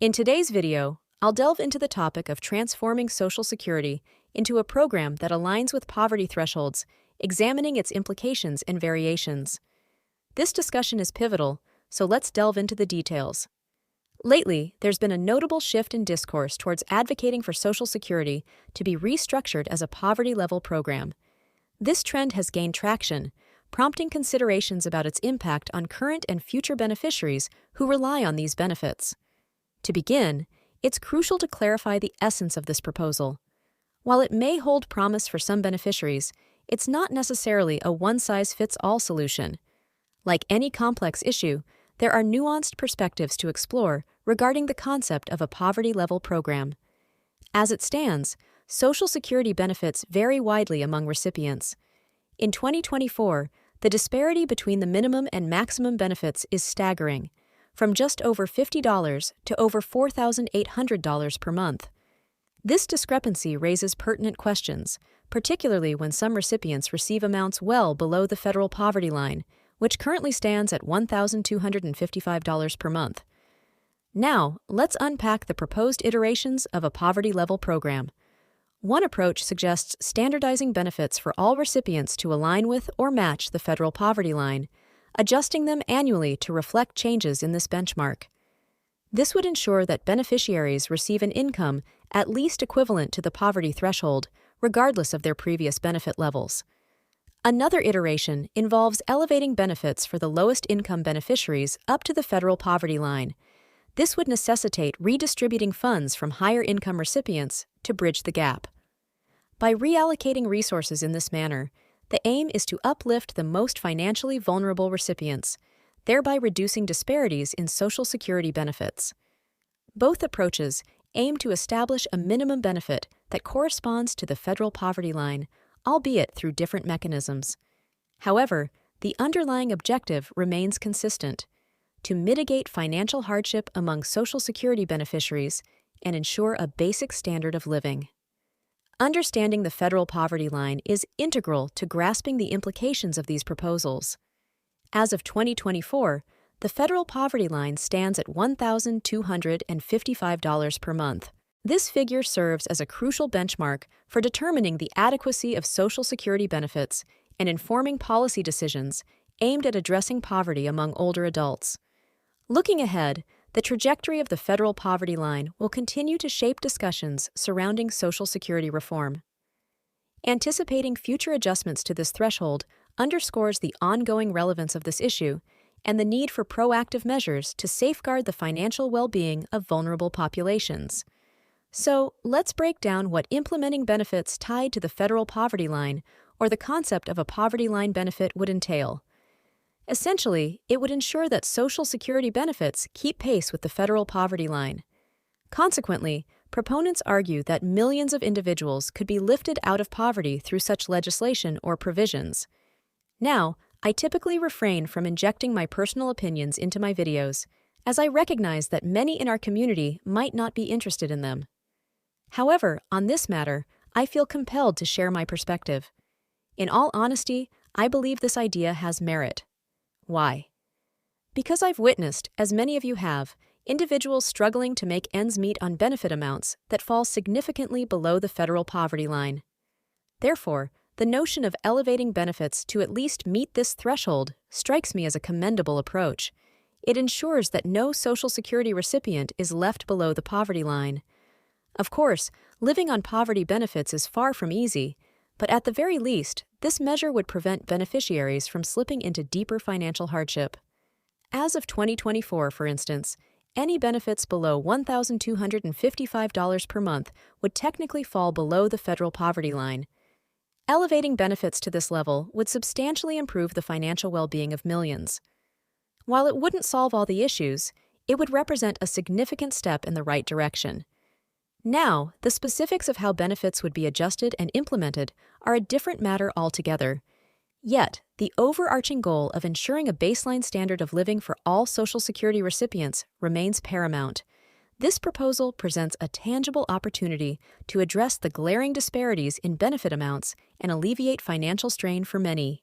In today's video, I'll delve into the topic of transforming Social Security into a program that aligns with poverty thresholds, examining its implications and variations. This discussion is pivotal, so let's delve into the details. Lately, there's been a notable shift in discourse towards advocating for Social Security to be restructured as a poverty-level program. This trend has gained traction, prompting considerations about its impact on current and future beneficiaries who rely on these benefits. To begin, it's crucial to clarify the essence of this proposal. While it may hold promise for some beneficiaries, it's not necessarily a one-size-fits-all solution. Like any complex issue, there are nuanced perspectives to explore regarding the concept of a poverty-level program. As it stands, Social Security benefits vary widely among recipients. In 2024, the disparity between the minimum and maximum benefits is staggering, from just over $50 to over $4,800 per month. This discrepancy raises pertinent questions, particularly when some recipients receive amounts well below the federal poverty line, which currently stands at $1,255 per month. Now, let's unpack the proposed iterations of a poverty-level program. One approach suggests standardizing benefits for all recipients to align with or match the federal poverty line, adjusting them annually to reflect changes in this benchmark. This would ensure that beneficiaries receive an income at least equivalent to the poverty threshold, regardless of their previous benefit levels. Another iteration involves elevating benefits for the lowest income beneficiaries up to the federal poverty line. This would necessitate redistributing funds from higher income recipients to bridge the gap. By reallocating resources in this manner, the aim is to uplift the most financially vulnerable recipients, thereby reducing disparities in Social Security benefits. Both approaches aim to establish a minimum benefit that corresponds to the federal poverty line, albeit through different mechanisms. However, the underlying objective remains consistent: to mitigate financial hardship among Social Security beneficiaries and ensure a basic standard of living. Understanding the federal poverty line is integral to grasping the implications of these proposals. As of 2024, the federal poverty line stands at $1,255 per month. This figure serves as a crucial benchmark for determining the adequacy of Social Security benefits and informing policy decisions aimed at addressing poverty among older adults. Looking ahead, the trajectory of the federal poverty line will continue to shape discussions surrounding Social Security reform. Anticipating future adjustments to this threshold underscores the ongoing relevance of this issue and the need for proactive measures to safeguard the financial well-being of vulnerable populations. So, let's break down what implementing benefits tied to the federal poverty line, or the concept of a poverty line benefit, would entail. Essentially, it would ensure that Social Security benefits keep pace with the federal poverty line. Consequently, proponents argue that millions of individuals could be lifted out of poverty through such legislation or provisions. Now, I typically refrain from injecting my personal opinions into my videos, as I recognize that many in our community might not be interested in them. However, on this matter, I feel compelled to share my perspective. In all honesty, I believe this idea has merit. Why? Because I've witnessed, as many of you have, individuals struggling to make ends meet on benefit amounts that fall significantly below the federal poverty line. Therefore, the notion of elevating benefits to at least meet this threshold strikes me as a commendable approach. It ensures that no Social Security recipient is left below the poverty line. Of course, living on poverty benefits is far from easy, but at the very least, this measure would prevent beneficiaries from slipping into deeper financial hardship. As of 2024, for instance, any benefits below $1,255 per month would technically fall below the federal poverty line. Elevating benefits to this level would substantially improve the financial well-being of millions. While it wouldn't solve all the issues, it would represent a significant step in the right direction. Now, the specifics of how benefits would be adjusted and implemented are a different matter altogether. Yet, the overarching goal of ensuring a baseline standard of living for all Social Security recipients remains paramount. This proposal presents a tangible opportunity to address the glaring disparities in benefit amounts and alleviate financial strain for many.